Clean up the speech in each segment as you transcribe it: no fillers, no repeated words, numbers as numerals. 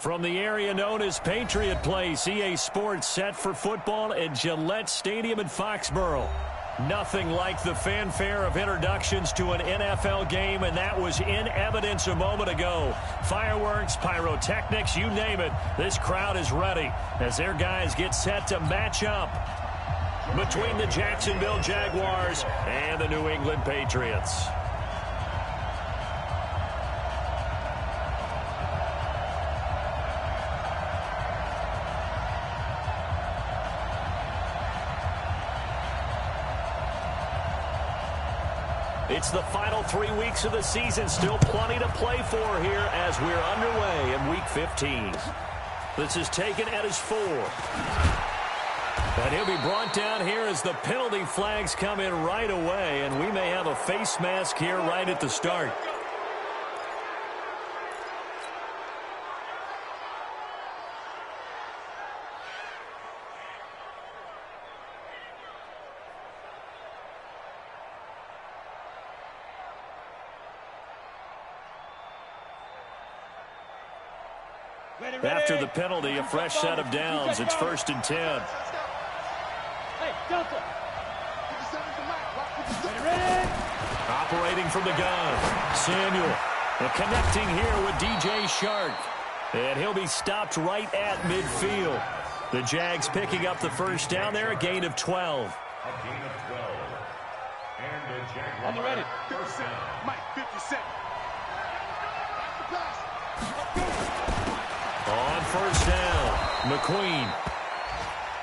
From the area known as Patriot Place, EA Sports set for football at Gillette Stadium in Foxborough. Nothing like the fanfare of introductions to an NFL game, and that was in evidence a moment ago. Fireworks, pyrotechnics, you name it. This crowd is ready as their guys get set to match up between the Jacksonville Jaguars and the New England Patriots. It's the final 3 weeks of the season. Still plenty to play for here as we're underway in Week 15. This is taken at his 4. And he'll be brought down here as the penalty flags come in right away. And we may have a face mask here right at the start. After the penalty, a fresh set of downs. It's 1st and 10. Operating from the gun, Samuel. And connecting here with DJ Shark. And he'll be stopped right at midfield. The Jags picking up the first down there, a gain of 12. A gain of 12. And the Jaguars on the ready. First down. Mike, 57. On first down, McQueen.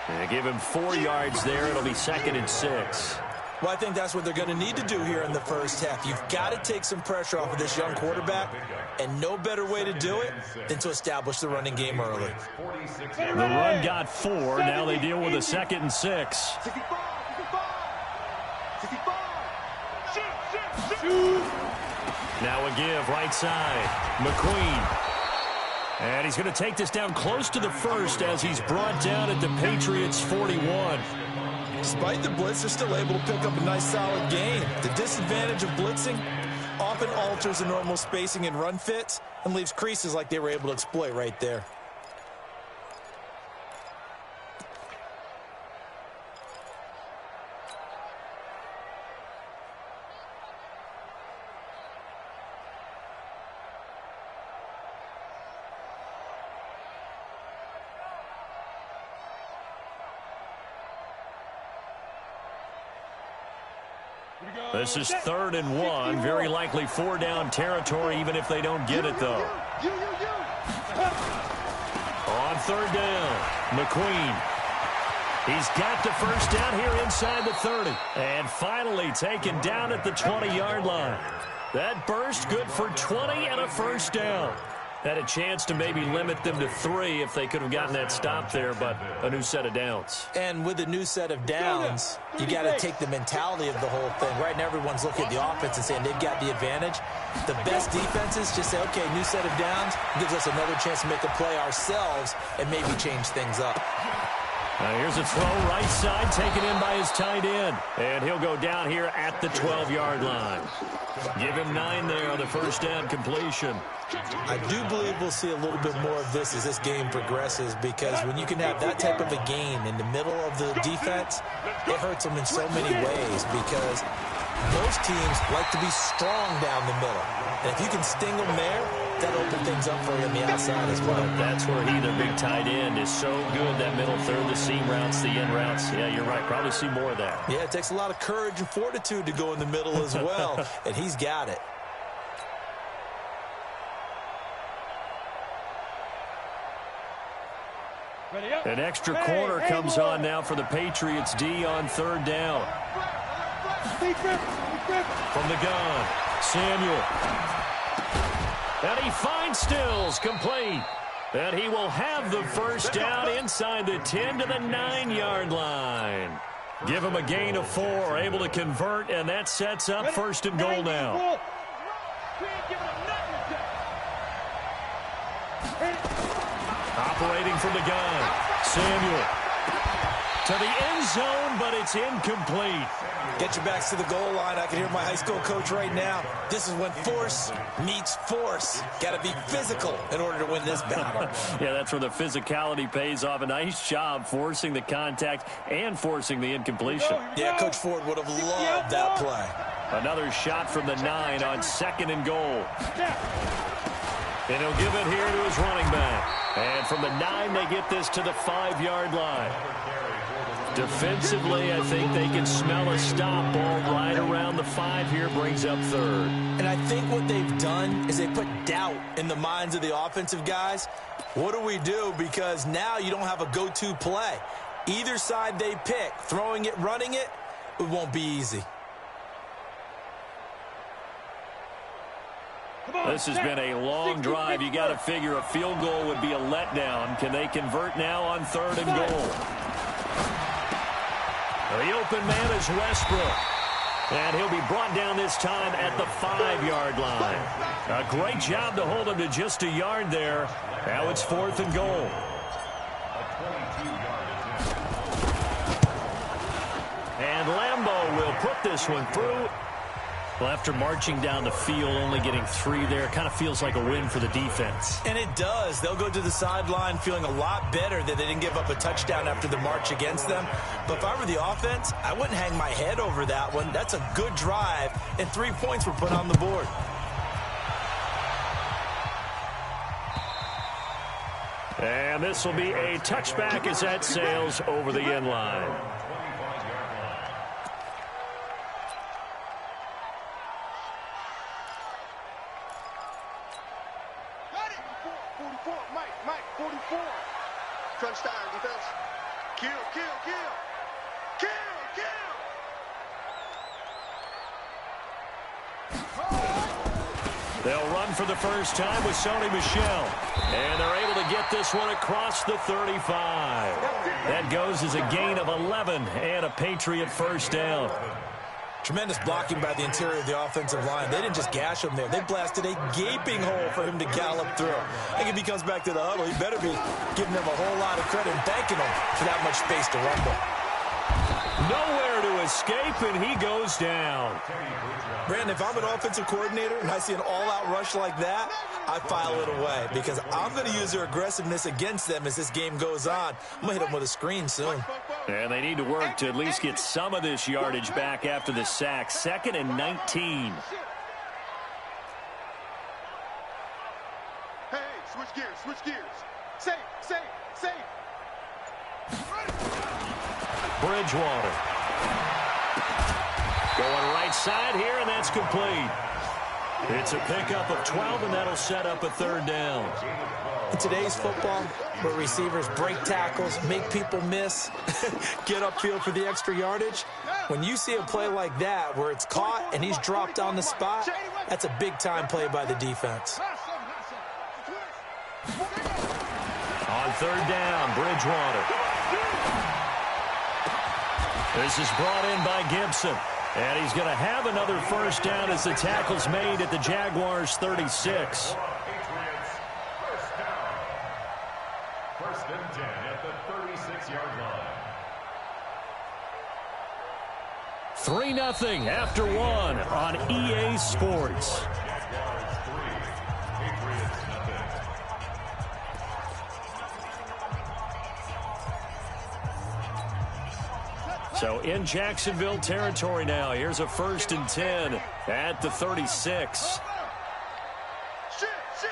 They give him 4 yards there. It'll be 2nd and 6. Well, I think that's what they're going to need to do here in the first half. You've got to take some pressure off of this young quarterback, and no better way to do it than to establish the running game early. The run got 4. Now they deal with a 2nd and 6. Now a give right side. McQueen. And he's going to take this down close to the first as he's brought down at the Patriots' 41. Despite the blitz, they're still able to pick up a nice solid gain. The disadvantage of blitzing often alters the normal spacing and run fits and leaves creases like they were able to exploit right there. This is 3rd and 1. Very likely 4-down territory, even if they don't get it, though. On 3rd down, McQueen. He's got the first down here inside the 30. And finally taken down at the 20-yard line. That burst good for 20 and a first down. Had a chance to maybe limit them to 3 if they could have gotten that stop there, but a new set of downs. And with a new set of downs, you got to take the mentality of the whole thing. Right now, everyone's looking at the offense and saying they've got the advantage. The best defenses just say, okay, new set of downs, gives us another chance to make a play ourselves and maybe change things up. Now here's a throw right side, taken in by his tight end. And he'll go down here at the 12-yard line. Give him 9 there on the first down completion. I do believe we'll see a little bit more of this as this game progresses, because when you can have that type of a gain in the middle of the defense, it hurts them in so many ways, because most teams like to be strong down the middle. And if you can sting them there, that'll open things up for you on the outside as well. That's where he, the big tight end, is so good, that middle third, the seam routes, the in routes. Yeah, you're right. Probably see more of that. Yeah, it takes a lot of courage and fortitude to go in the middle as well, and he's got it. An extra corner comes on now for the Patriots D on 3rd down. From the gun, Samuel. And he finds Stills, complete. And he will have the first down inside the 10 to the 9-yard line. Give him a gain of 4, able to convert, and that sets up 1st and goal now. Operating from the gun, Samuel. To the end zone, but it's incomplete. Get your backs to the goal line. I can hear my high school coach right now. This is when force meets force. Got to be physical in order to win this battle. Yeah, that's where the physicality pays off. A nice job forcing the contact and forcing the incompletion. Yeah, Coach Ford would have loved that play. Another shot from the 9 on 2nd and goal. And he'll give it here to his running back. And from the 9, they get this to the 5-yard line. Defensively, I think they can smell a stop. Ball right around the 5 here, brings up 3rd. And I think what they've done is they put doubt in the minds of the offensive guys. What do we do? Because now you don't have a go-to play. Either side they pick, throwing it, running it, it won't be easy. This has been a long drive. You got to figure a field goal would be a letdown. Can they convert now on 3rd and goal? The open man is Westbrook. And he'll be brought down this time at the 5-yard line. A great job to hold him to just a yard there. Now it's 4th and goal. And Lambeau will put this one through. Well, after marching down the field, only getting 3 there, kind of feels like a win for the defense. And it does. They'll go to the sideline feeling a lot better that they didn't give up a touchdown after the march against them. But if I were the offense, I wouldn't hang my head over that one. That's a good drive, and 3 points were put on the board. And this will be a touchback as that sails over the end line. Touchdown, defense. Kill, kill, kill. Kill, kill. They'll run for the first time with Sony Michel. And they're able to get this one across the 35. That goes as a gain of 11 and a Patriot first down. Tremendous blocking by the interior of the offensive line. They didn't just gash him there. They blasted a gaping hole for him to gallop through. I think if he comes back to the huddle, he better be giving them a whole lot of credit and thanking them for that much space to rumble. Nowhere to escape, and he goes down. Brandon, if I'm an offensive coordinator and I see an all-out rush like that, I file it away because I'm going to use their aggressiveness against them as this game goes on. I'm going to hit them with a screen soon. And they need to work to at least get some of this yardage back after the sack. 2nd and 19. Hey, switch gears, switch gears. Safe, safe, safe. Bridgewater. Going right side here, and that's complete. It's a pickup of 12, and that'll set up a 3rd down. In today's football, where receivers break tackles, make people miss, get upfield for the extra yardage, when you see a play like that where it's caught and he's dropped on the spot, that's a big-time play by the defense. On 3rd down, Bridgewater. This is brought in by Gibson. And he's going to have another first down as the tackle's made at the Jaguars' 36. Patriots, first down. 1st and 10 at the 36-yard line. 3-0 after 1 on EA Sports. Jaguars 3, Patriots nothing. So in Jacksonville territory now. Here's a 1st and 10 at the 36. Shit, shit,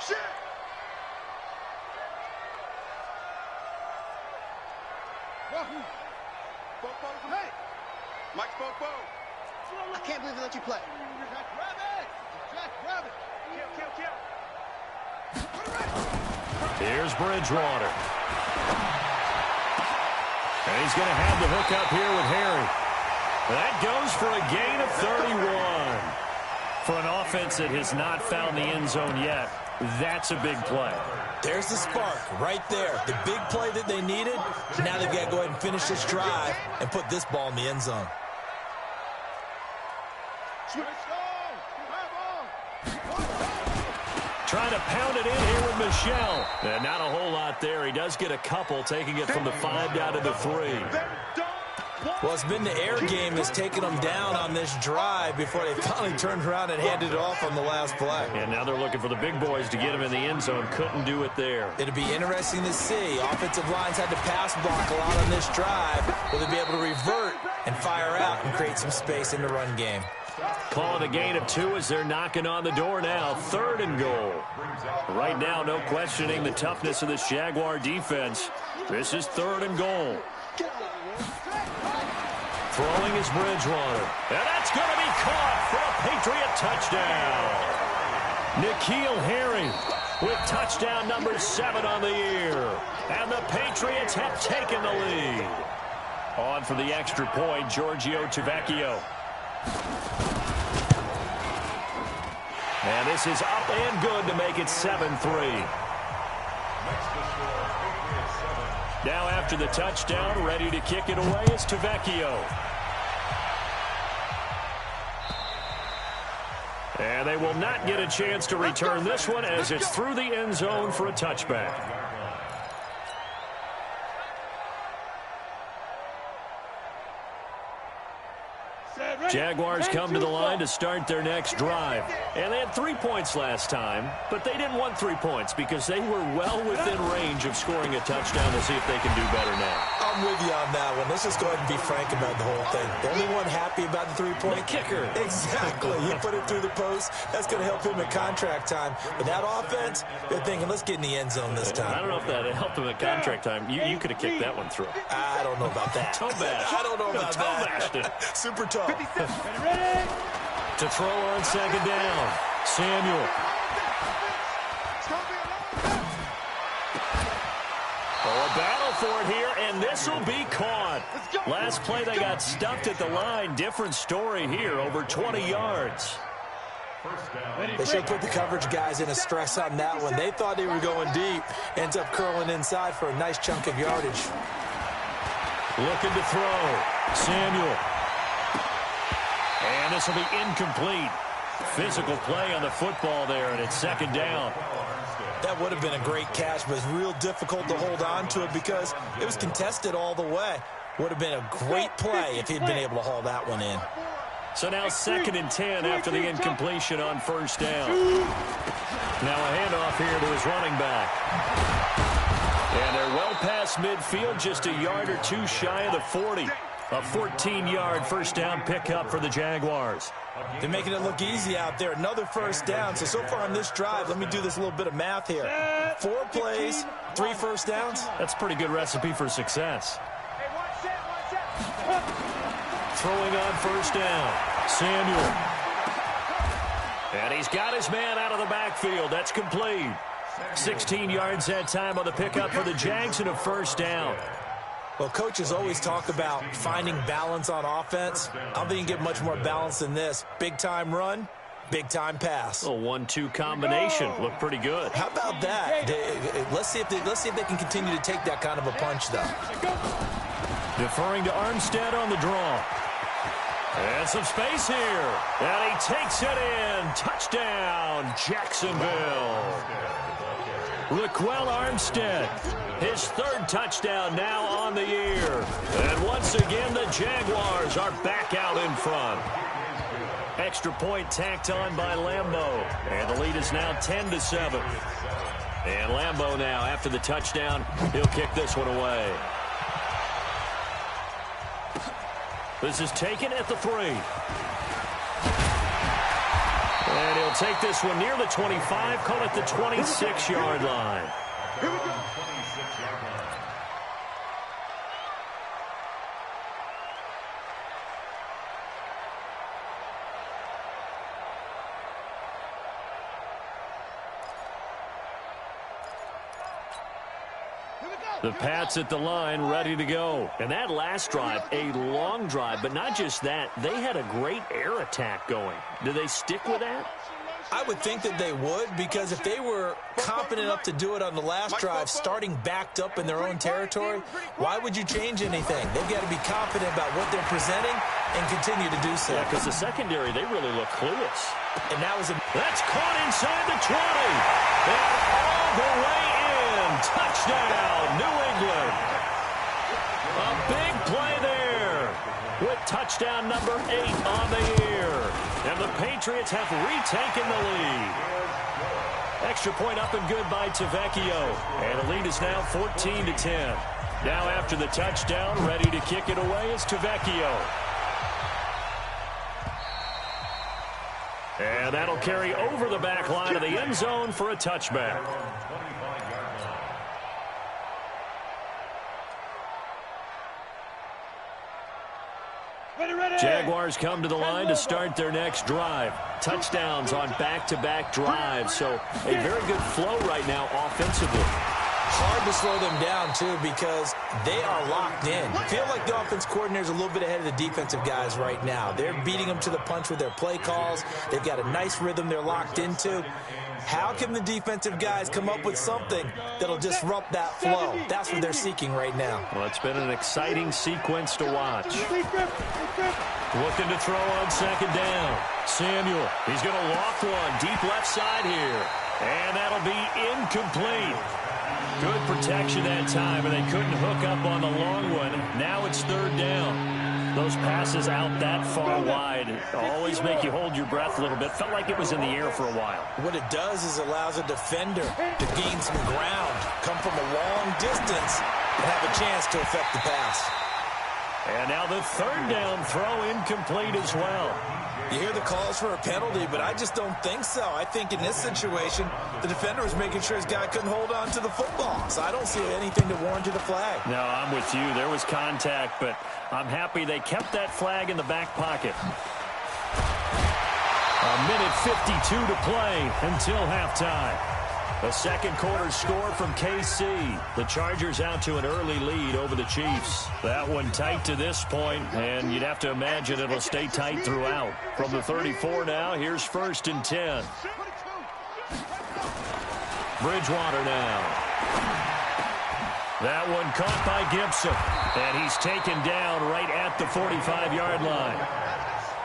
shit. Hey, Mike Bobo. I can't believe they let you play. Jack Rabbit. Jack Rabbit. Kill. Here's Bridgewater. And he's going to have the hook up here with Harry. That goes for a gain of 31. For an offense that has not found the end zone yet, that's a big play. There's the spark right there. The big play that they needed. Now they've got to go ahead and finish this drive and put this ball in the end zone. Trying to pound it in here with Michel. And not a whole lot there. He does get a couple, taking it from the 5 down to the 3. Well, it's been the air game that's taken them down on this drive before they finally turned around and handed it off on the last play. And now they're looking for the big boys to get him in the end zone. Couldn't do it there. It'll be interesting to see. Offensive lines had to pass block a lot on this drive. Will they be able to revert and fire out and create some space in the run game? Calling a gain of 2 as they're knocking on the door now. 3rd and goal. Right now, no questioning the toughness of this Jaguar defense. This is 3rd and goal. Throwing is Bridgewater. And that's going to be caught for a Patriot touchdown. N'Keal Harry with touchdown number 7 on the year. And the Patriots have taken the lead. On for the extra point, Giorgio Tavecchio. And this is up and good to make it 7-3. Now after the touchdown, ready to kick it away is Tavecchio. And they will not get a chance to return this one as it's through the end zone for a touchback. Jaguars come to the line to start their next drive. And they had 3 points last time, but they didn't want 3 points because they were well within range of scoring a touchdown. To see if they can do better now. I'm with you on that one. Let's just go ahead and be frank about the whole thing. The only one happy about the 3-point? The kicker. Exactly. You put it through the post. That's going to help him at contract time. But that offense, they're thinking, let's get in the end zone this time. I don't know if that helped him at contract time. You could have kicked that one through. I don't know about that. Toe bash. I don't know about that. Super toe. Ready? To throw on 2nd down. Samuel. Oh, a battle for it here, and this will be caught. Last play, they got stuffed at the line. Different story here, over 20 yards. They should have put the coverage guys in a stress on that one. They thought they were going deep. Ends up curling inside for a nice chunk of yardage. Looking to throw. Samuel. And this will be incomplete. Physical play on the football there, and it's 2nd down. That would have been a great catch, but it's real difficult to hold on to it because it was contested all the way. Would have been a great play if he'd been able to haul that one in. So now 2nd and 10 after the incompletion on 1st down. Now a handoff here to his running back. And they're well past midfield, just a yard or 2 shy of the 40. A 14-yard 1st down pickup for the Jaguars. They're making it look easy out there. Another 1st down. So far on this drive, let me do this little bit of math here. 4 plays, 3 1st downs. That's a pretty good recipe for success. Throwing on 1st down. Samuel. And he's got his man out of the backfield. That's complete. 16 yards that time on the pickup for the Jags and a 1st down. Well, coaches always talk about finding balance on offense. I don't think you can get much more balance than this. Big-time run, big-time pass. A 1-2 combination. Looked pretty good. How about that? Let's see if they can continue to take that kind of a punch, though. Deferring to Armstead on the draw. And some space here. And he takes it in. Touchdown, Jacksonville. Raquel Armstead, his 3rd touchdown now on the year. And once again, the Jaguars are back out in front. Extra point tacked on by Lambeau. And the lead is now 10-7. And Lambeau now, after the touchdown, he'll kick this one away. This is taken at the 3. And he'll take this one near the 25, call it the 26-yard line. Here we go. The Pats at the line, ready to go. And that last drive, a long drive, but not just that. They had a great air attack going. Do they stick with that? I would think that they would, because if they were confident enough to do it on the last drive, starting backed up in their own territory, why would you change anything? They've got to be confident about what they're presenting and continue to do so. Yeah, because the secondary, they really look clueless. And that's caught inside the 20. And all the way in. Touchdown, New England. A big play there with touchdown number 8 on the year. And the Patriots have retaken the lead. Extra point up and good by Tavecchio. And the lead is now 14-10. Now after the touchdown, ready to kick it away is Tavecchio. And that'll carry over the back line of the end zone for a touchback. Jaguars come to the line to start their next drive. Touchdowns on back-to-back drives, so a very good flow right now offensively. Hard to slow them down, too, because they are locked in. I feel like the offense coordinator's a little bit ahead of the defensive guys right now. They're beating them to the punch with their play calls. They've got a nice rhythm they're locked into. How can the defensive guys come up with something that'll disrupt that flow? That's what they're seeking right now. Well, it's been an exciting sequence to watch. Looking to throw on second down. Samuel, he's going to loft one deep left side here. And that'll be incomplete. Good protection that time, and they couldn't hook up on the long one. Now it's third down. Those passes out that far wide always make you hold your breath a little bit. Felt like it was in the air for a while. What it does is allows a defender to gain some ground, come from a long distance, and have a chance to affect the pass. And now the third down throw incomplete as well. You hear the calls for a penalty, but I just don't think so. I think in this situation, the defender was making sure his guy couldn't hold on to the football. So I don't see anything to warrant a flag. No, I'm with you. There was contact, but I'm happy they kept that flag in the back pocket. A minute 52 to play until halftime. A second quarter score from KC. The Chargers out to an early lead over the Chiefs. That one tight to this point, and you'd have to imagine it'll stay tight throughout. From the 34 now, here's 1st and 10. Bridgewater now. That one caught by Gibson, and he's taken down right at the 45-yard line.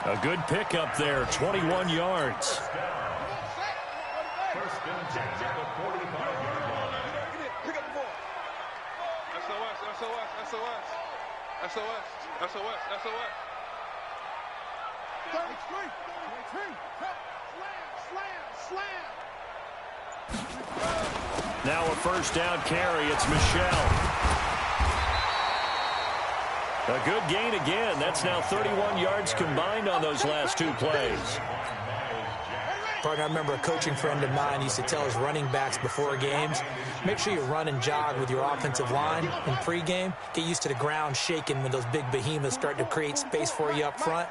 A good pickup there, 21 yards. Now a first down carry. It's Michel. A good gain again. That's now 31 yards combined on those last two plays. Partner, I remember a coaching friend of mine used to tell his running backs before games, make sure you run and jog with your offensive line in pregame. Get used to the ground shaking when those big behemoths start to create space for you up front.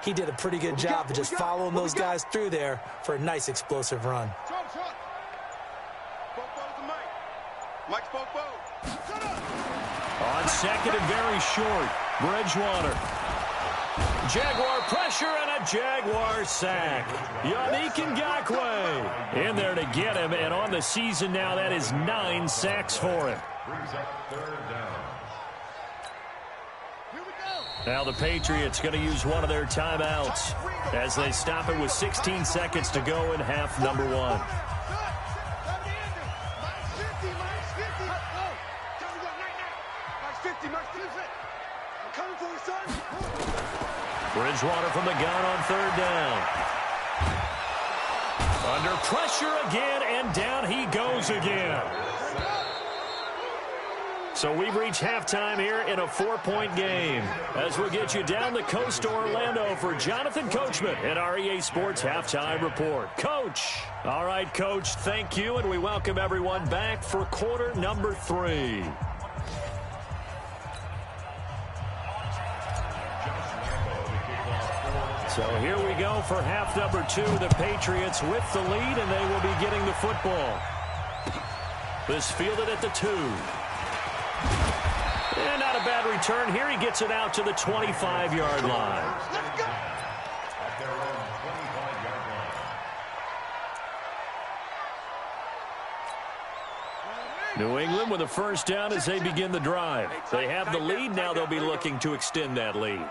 He did a pretty good job of just following those guys through there for a nice explosive run. On second and very short, Bridgewater. Jaguar pressure and a Jaguar sack. Yannick Ngakoue in there to get him, and on the season now, that is 9 sacks for him. Now the Patriots going to use one of their timeouts as they stop it with 16 seconds to go in half number 1. Bridgewater from the gun on third down. Under pressure again, and down he goes again. So we've reached halftime here in a 4-point game. As we'll get you down the coast to Orlando for Jonathan Coachman at our EA Sports Halftime Report. Coach. All right, Coach, thank you, and we welcome everyone back for quarter number 3. So here we go for half number 2. The Patriots with the lead, and they will be getting the football. This fielded at the 2. And not a bad return here. He gets it out to the 25-yard line. New England with a first down as they begin the drive. They have the lead. Now they'll be looking to extend that lead.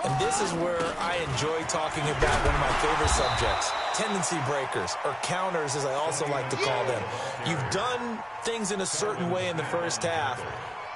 And this is where I enjoy talking about one of my favorite subjects, tendency breakers, or counters as I also like to call them. You've done things in a certain way in the first half,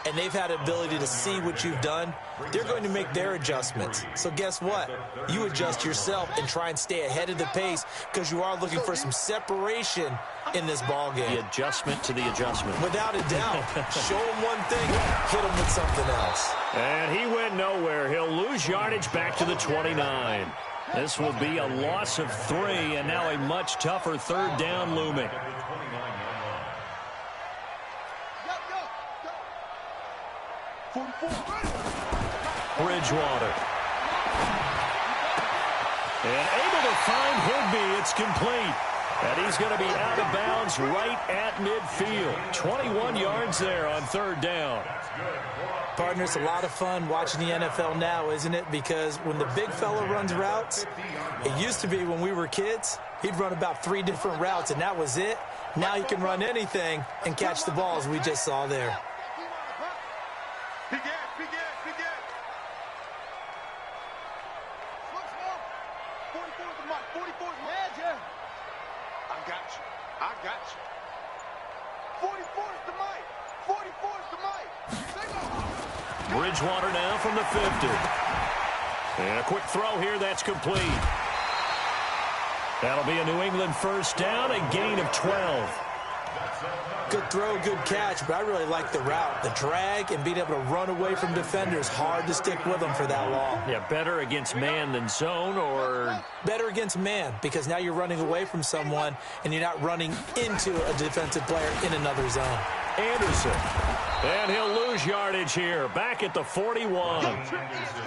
and they've had the ability to see what you've done. They're going to make their adjustments. So guess what? You adjust yourself and try and stay ahead of the pace because you are looking for some separation in this ball game. The adjustment to the adjustment. Without a doubt. Show him one thing, hit him with something else. And he went nowhere. He'll lose yardage back to the 29. This will be a loss of 3, and now a much tougher third down looming. Bridgewater. And able to find Higbee. It's complete. And he's going to be out of bounds right at midfield. 21 yards there on third down. Partner, it's a lot of fun watching the NFL now, isn't it? Because when the big fella runs routes, it used to be when we were kids, he'd run about 3 different routes, and that was it. Now he can run anything and catch the ball, as we just saw there. I got you. 44's the mic. 44's the mic. Bridgewater now from the 50. And a quick throw here. That's complete. That'll be a New England first down, a gain of 12. Good throw, good catch, but I really like the route. The drag and being able to run away from defenders, hard to stick with them for that long. Yeah, better against man than zone, or? Better against man, because now you're running away from someone and you're not running into a defensive player in another zone. Anderson. And he'll lose yardage here, back at the 41.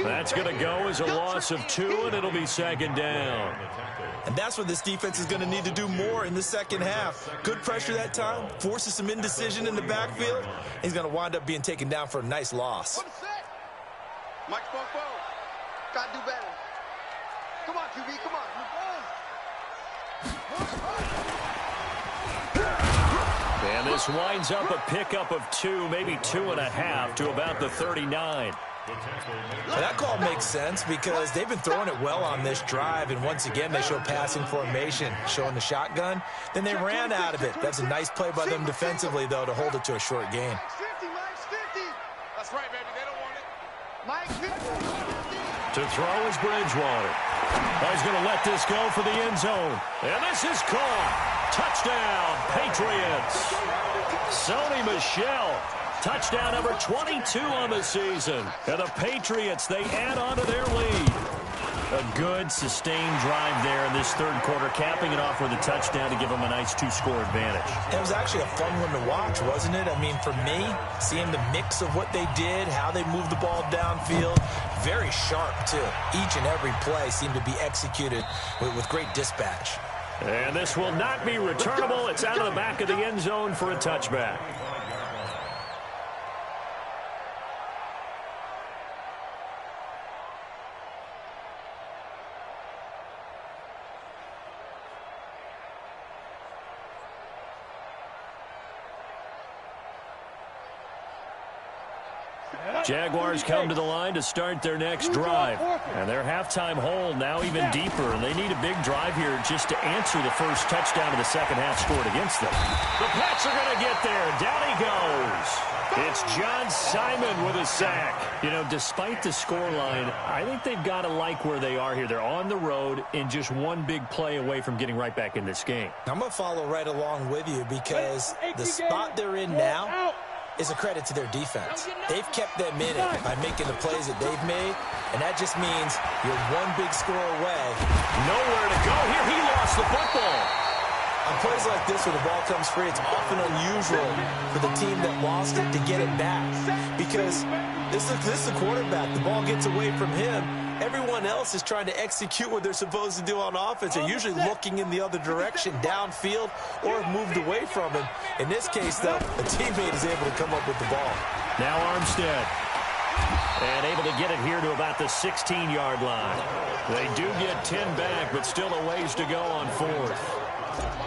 That's going to go as a loss of 2, and it'll be second down. And that's what this defense is going to need to do more in the second half. Good pressure that time, forces some indecision in the backfield. He's going to wind up being taken down for a nice loss. Mike Bobo, got to do better. Come on, QB, come on. And this winds up a pickup of 2, maybe 2.5 to about the 39. Well, that call makes sense because they've been throwing it well on this drive, and once again they show passing formation, showing the shotgun. Then they ran out of it. That's a nice play by them defensively, though, to hold it to a short gain. That's right, baby. They don't want it. Mike 50. To throw is Bridgewater. He's going to let this go for the end zone. And this is caught. Touchdown, Patriots. Sony Michel. Touchdown number 22 on the season. And the Patriots, they add on to their lead. A good, sustained drive there in this third quarter, capping it off with a touchdown to give them a nice 2-score advantage. It was actually a fun one to watch, wasn't it? I mean, for me, seeing the mix of what they did, how they moved the ball downfield, very sharp, too. Each and every play seemed to be executed with great dispatch. And this will not be returnable. It's out of the back of the end zone for a touchback. Jaguars come to the line to start their next drive. And their halftime hole now even deeper. And they need a big drive here just to answer the first touchdown of the second half scored against them. The Pats are going to get there. Down he goes. It's John Simon with a sack. You know, despite the scoreline, I think they've got to like where they are here. They're on the road and just one big play away from getting right back in this game. I'm going to follow right along with you because the spot they're in now is a credit to their defense. They've kept them in it by making the plays that they've made, and that just means you're one big score away. Nowhere to go here. He lost the football. On plays like this where the ball comes free, it's often unusual for the team that lost it to get it back because this is the quarterback. The ball gets away from him. Everyone else is trying to execute what they're supposed to do on offense. They're usually looking in the other direction, downfield, or have moved away from him. In this case, though, a teammate is able to come up with the ball. Now Armstead. And able to get it here to about the 16-yard line. They do get 10 back, but still a ways to go on fourth.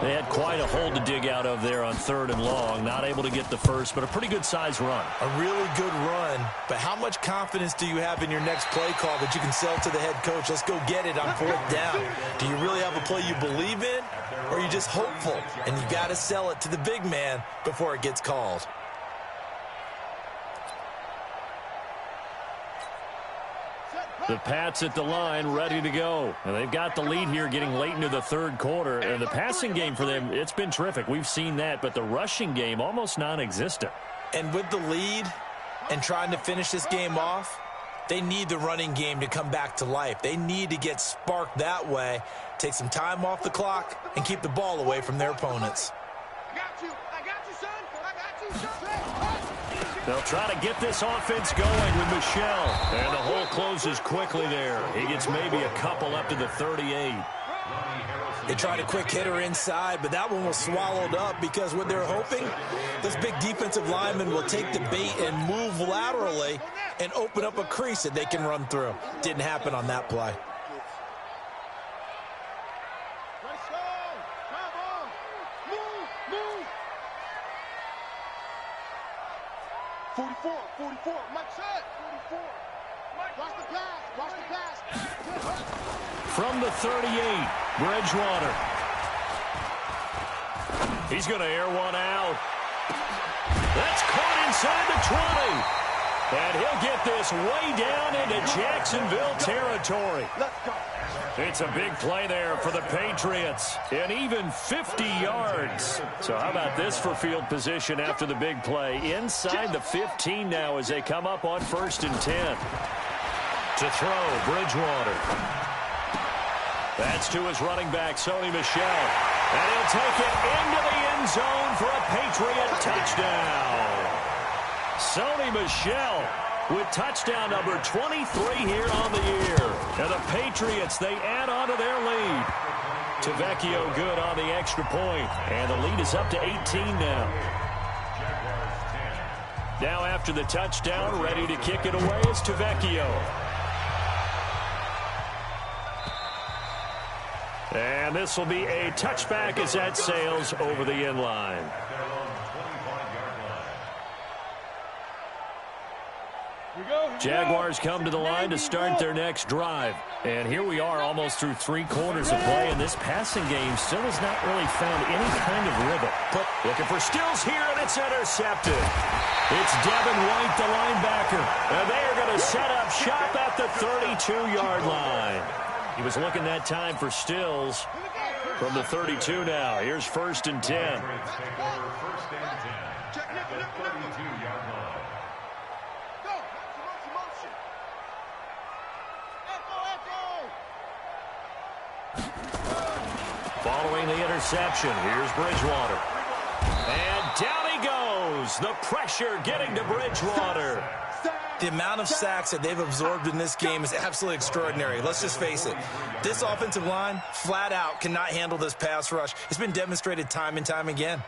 They had quite a hole to dig out of there on 3rd and long. Not able to get the first, but a pretty good-sized run. A really good run, but how much confidence do you have in your next play call that you can sell to the head coach? Let's go get it on 4th down. Do you really have a play you believe in, or are you just hopeful? And you got to sell it to the big man before it gets called. The Pats at the line, ready to go. And they've got the lead here getting late into the 3rd quarter. And the passing game for them, it's been terrific. We've seen that, but the rushing game almost non-existent. And with the lead and trying to finish this game off, they need the running game to come back to life. They need to get sparked that way, take some time off the clock, and keep the ball away from their opponents. I got you, son. I got you, son. They'll try to get this offense going with Michel. And the hole closes quickly there. He gets maybe a couple up to the 38. They tried a quick hitter inside, but that one was swallowed up because what they're hoping, this big defensive lineman will take the bait and move laterally and open up a crease that they can run through. Didn't happen on that play. Let's go. Come on. Move. 44. Mike said 44. Watch the pass. From the 38, Bridgewater. He's going to air one out. That's caught inside the 20. And he'll get this way down into Jacksonville territory. Let's go. It's a big play there for the Patriots. And even 50 yards. So how about this for field position after the big play? Inside the 15 now as they come up on 1st and 10. To throw, Bridgewater. That's to his running back, Sony Michel. And he'll take it into the end zone for a Patriot touchdown. Sony Michel with touchdown number 23 here on the year. And the Patriots, they add on to their lead. Tavecchio good on the extra point. And the lead is up to 18 now. Now after the touchdown, ready to kick it away is Tavecchio. And this will be a touchback as that sails over the end line. Jaguars come to the line to start their next drive. And here we are almost through 3 quarters of play, and this passing game still has not really found any kind of rhythm. But looking for Stills here, and it's intercepted. It's Devin White, the linebacker, and they are going to set up shop at the 32-yard line. He was looking that time for Stills from the 32 now. Here's 1st and 10. Following the interception, here's Bridgewater. And down he goes. The pressure getting to Bridgewater. The amount of sacks that they've absorbed in this game is absolutely extraordinary. Let's just face it. This offensive line, flat out, cannot handle this pass rush. It's been demonstrated time and time again.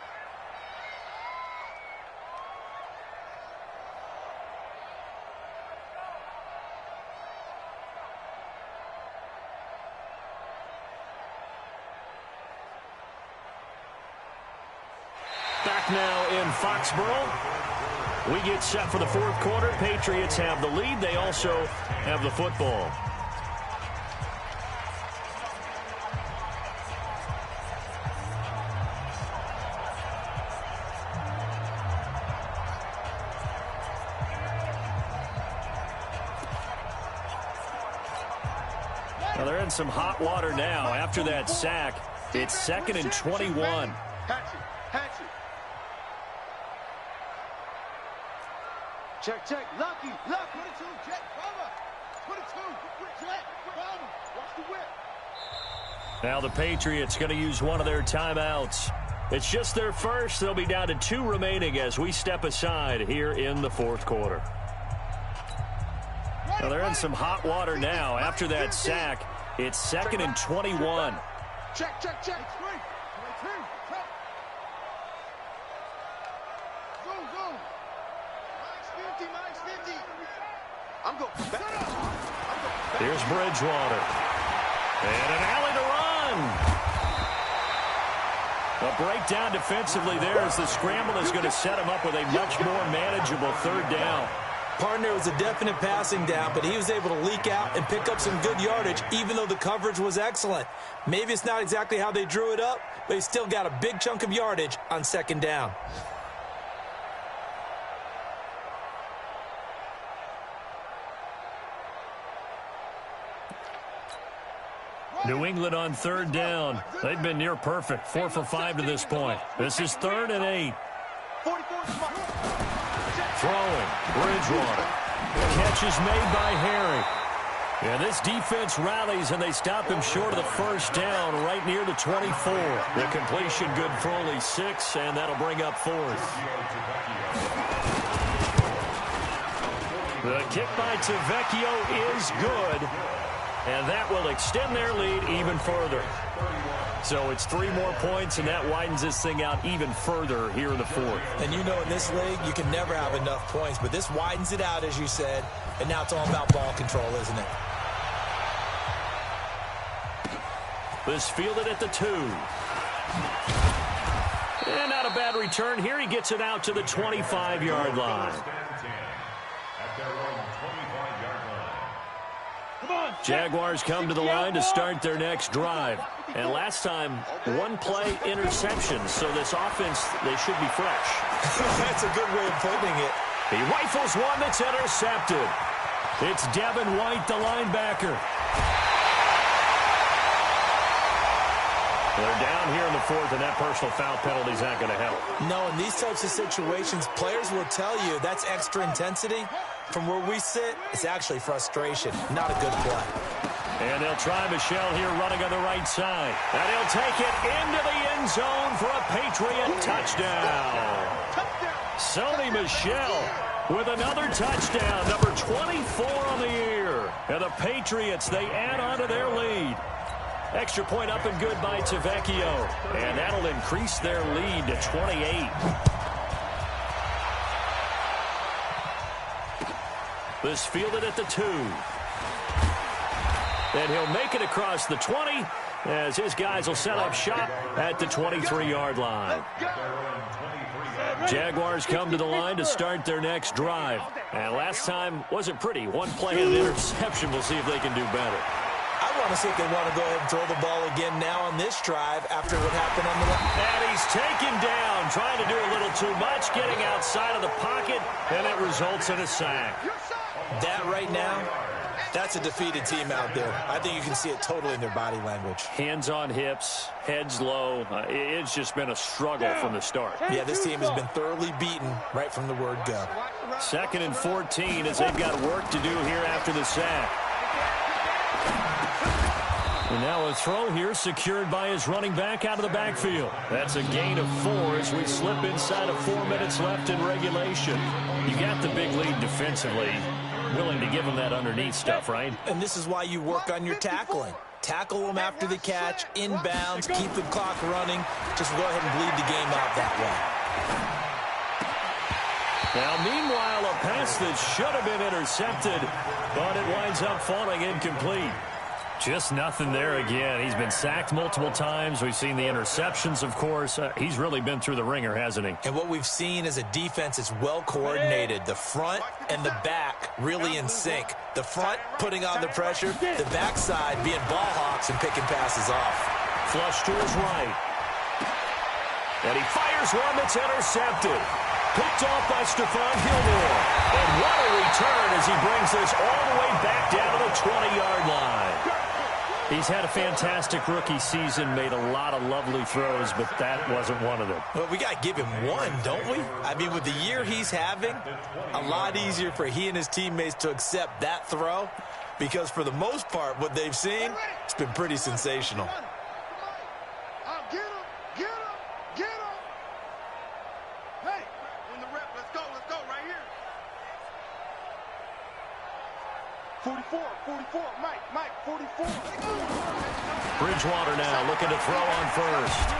Back now in Foxborough. We get set for the 4th quarter. Patriots have the lead. They also have the football. Now they're in some hot water now. After that sack, it's 2nd and 21. Hatchet. Check. Lucky. 22, Jet, cover. 22, Jet, cover. Watch the whip. Now the Patriots going to use one of their timeouts. It's just their first. They'll be down to 2 remaining as we step aside here in the 4th quarter. Now they're in some hot water now. After that sack, it's 2nd and 21. Check. 22. Go. Minus 50. I'm going back. Here's Bridgewater. And an alley to run. A breakdown defensively there as the scramble is going to set him up with a much more manageable third down. Partner was a definite passing down, but he was able to leak out and pick up some good yardage, even though the coverage was excellent. Maybe it's not exactly how they drew it up, but he still got a big chunk of yardage on second down. New England on third down. They've been near perfect, 4 for 5 to this point. This is 3rd and 8. Throwing, Bridgewater. Catch is made by Harry. And this defense rallies, and they stop him short of the first down right near the 24. The completion good for only 6, and that'll bring up 4th. The kick by Tavecchio is good. And that will extend their lead even further. So it's 3 more points, and that widens this thing out even further here in the 4th. And you know in this league, you can never have enough points, but this widens it out, as you said, and now it's all about ball control, isn't it? This fielded at the 2. And not a bad return here. He gets it out to the 25-yard line. Jaguars come to the line to start their next drive. And last time, 1-play interception. So this offense, they should be fresh. That's a good way of putting it. He rifles one that's intercepted. It's Devin White, the linebacker. They're down here in the 4th, and that personal foul penalty is not going to help. No, in these types of situations, players will tell you that's extra intensity. From where we sit, it's actually frustration, not a good play. And they'll try Michel here running on the right side. And he'll take it into the end zone for a Patriot touchdown. Sony Michel with another touchdown, number 24 on the year. And the Patriots, they add on to their lead. Extra point up and good by Tavecchio. And that'll increase their lead to 28. This fielded at the 2. And he'll make it across the 20 as his guys will set up shop at the 23-yard line. Jaguars come to the line to start their next drive. And last time wasn't pretty. 1 play and an interception. We'll see if they can do better. I want to see if they want to go ahead and throw the ball again now on this drive after what happened on the left. And he's taken down, trying to do a little too much, getting outside of the pocket, and it results in a sack. That right now, that's a defeated team out there. I think you can see it totally in their body language. Hands on hips, heads low. It's just been a struggle from the start. Yeah, this team has been thoroughly beaten right from the word go. 2nd and 14 as they've got work to do here after the sack. And now a throw here secured by his running back out of the backfield. That's a gain of 4 as we slip inside of 4 minutes left in regulation. You got the big lead defensively. Willing to give him that underneath stuff, right? And this is why you work on your tackling. Tackle them after the catch, inbounds, keep the clock running. Just go ahead and bleed the game out that way. Now, meanwhile, a pass that should have been intercepted, but it winds up falling incomplete. Just nothing there again. He's been sacked multiple times. We've seen the interceptions, of course. He's really been through the ringer, hasn't he? And what we've seen is a defense that's well coordinated. The front and the back really in sync. The front putting on the pressure, the backside being ball hawks and picking passes off. Flush to his right. And he fires one that's intercepted. Picked off by Stephon Gilmore. And what a return as he brings this all the way back down to the 20-yard line. He's had a fantastic rookie season, made a lot of lovely throws, but that wasn't one of them. Well, we got to give him one, don't we? I mean, with the year he's having, a lot easier for he and his teammates to accept that throw because for the most part, what they've seen, it's been pretty sensational. 44, Mike, 44. Bridgewater now looking to throw on first.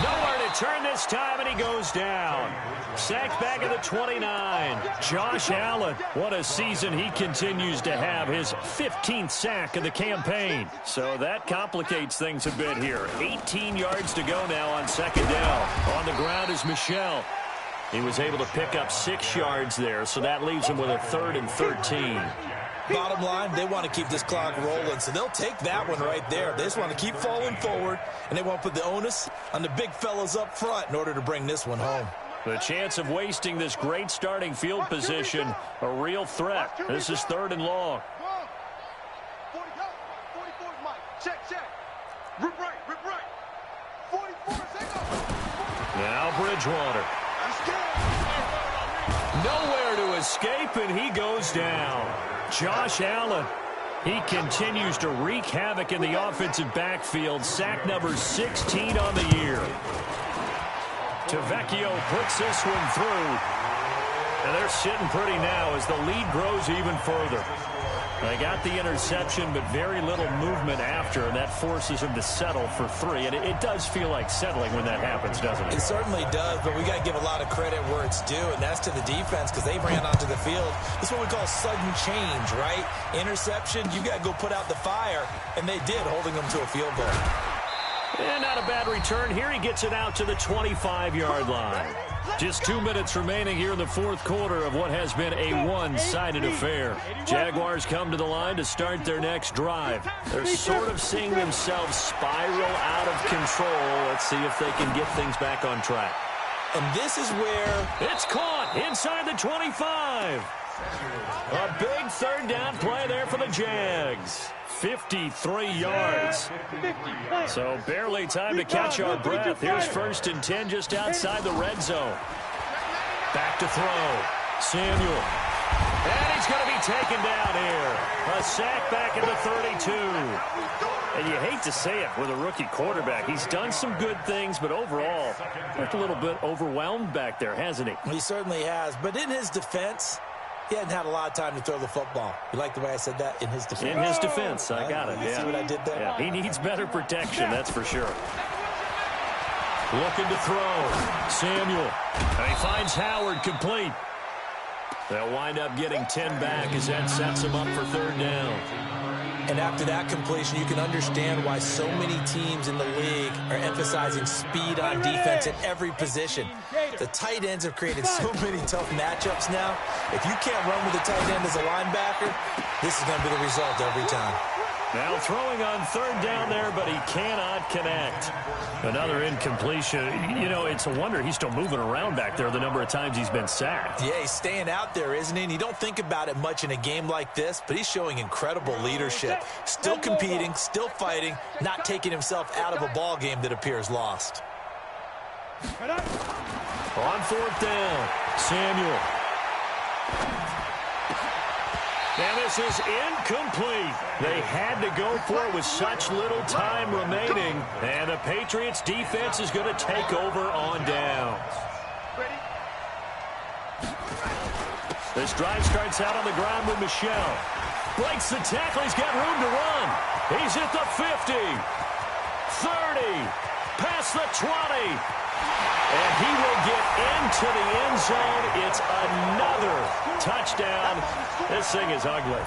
Nowhere to turn this time, and he goes down. Sacked back at the 29. Josh Allen, what a season he continues to have. His 15th sack of the campaign. So that complicates things a bit here. 18 yards to go now on second down. On the ground is Michel. He was able to pick up 6 yards there, so that leaves him with a 3rd and 13. Bottom line, they want to keep this clock rolling, so they'll take that one right there. They just want to keep falling forward, and they want to put the onus on the big fellas up front in order to bring this one home. The chance of wasting this great starting field position, a real threat. This is 3rd and long. 44 is Mike. Check. Rip right. 44, Now Bridgewater. Nowhere to escape, and he goes down. Josh Allen, he continues to wreak havoc in the offensive backfield. Sack number 16 on the year. Tavecchio puts this one through. And they're sitting pretty now as the lead grows even further. They got the interception, but very little movement after, and that forces him to settle for 3. And it does feel like settling when that happens, doesn't it? It certainly does, but we got to give a lot of credit where it's due, and that's to the defense because they ran onto the field. This is what we call sudden change, right? Interception, you got to go put out the fire, and they did, holding them to a field goal. And not a bad return here. He gets it out to the 25-yard line. Just 2 minutes remaining here in the 4th quarter of what has been a one-sided affair. Jaguars come to the line to start their next drive. They're sort of seeing themselves spiral out of control. Let's see if they can get things back on track. And this is where it's caught inside the 25. A big 3rd down play there for the Jags. 53 yards. So barely time to catch our breath. Here's 1st and 10 just outside the red zone. Back to throw. Samuel. And he's going to be taken down here. A sack back at the 32. And you hate to say it with a rookie quarterback. He's done some good things, but overall, looked a little bit overwhelmed back there, hasn't he? He certainly has. But in his defense, he hadn't had a lot of time to throw the football. You like the way I said that? In his defense. In his defense, I got it. You see what I did there? Yeah, he needs better protection, that's for sure. Looking to throw. Samuel. And he finds Howard complete. They'll wind up getting 10 back as that sets him up for 3rd down. And after that completion, you can understand why so many teams in the league are emphasizing speed on defense at every position. The tight ends have created so many tough matchups now. If you can't run with a tight end as a linebacker, this is going to be the result every time. Now throwing on 3rd down there, but he cannot connect. Another incompletion. You know, it's a wonder he's still moving around back there the number of times he's been sacked. Yeah, he's staying out there, isn't he? And you don't think about it much in a game like this, but he's showing incredible leadership. Still competing, still fighting, not taking himself out of a ball game that appears lost. On 4th down, Samuel. And this is incomplete. They had to go for it with such little time remaining. And the Patriots defense is going to take over on downs. This drive starts out on the ground with Michel. Breaks the tackle. He's got room to run. He's at the 50. 30. Past the 20. And he will get into the end zone. It's another touchdown. This thing is ugly.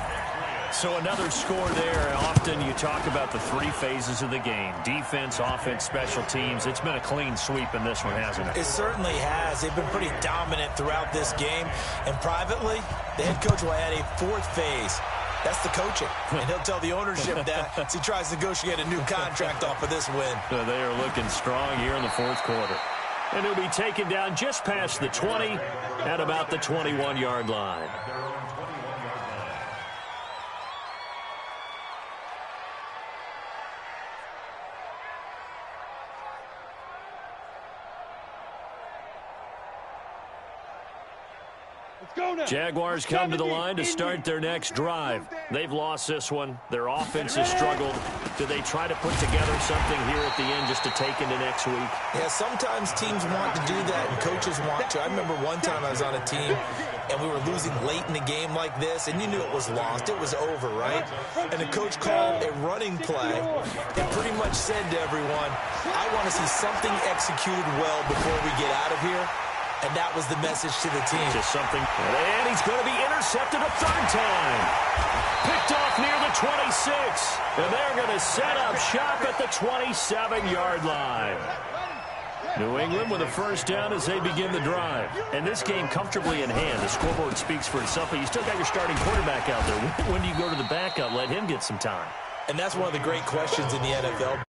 So another score there. Often you talk about the 3 phases of the game. Defense, offense, special teams. It's been a clean sweep in this one, hasn't it? It certainly has. They've been pretty dominant throughout this game. And privately, the head coach will add a 4th phase. That's the coaching. And he'll tell the ownership that as he tries to negotiate a new contract off of this win. So they are looking strong here in the 4th quarter. And he'll be taken down just past the 20 at about the 21-yard line. Jaguars come to the line to start their next drive. They've lost this one. Their offense has struggled. Do they try to put together something here at the end just to take into next week? Yeah, sometimes teams want to do that, and coaches want to. I remember one time I was on a team, and we were losing late in the game like this, and you knew it was lost. It was over, right? And the coach called a running play and pretty much said to everyone, I want to see something executed well before we get out of here. And that was the message to the team. Just something. And he's going to be intercepted a third time. Picked off near the 26. And they're going to set up shop at the 27-yard line. New England with a first down as they begin the drive. And this game comfortably in hand. The scoreboard speaks for itself, but you still got your starting quarterback out there. When do you go to the backup? Let him get some time. And that's one of the great questions in the NFL.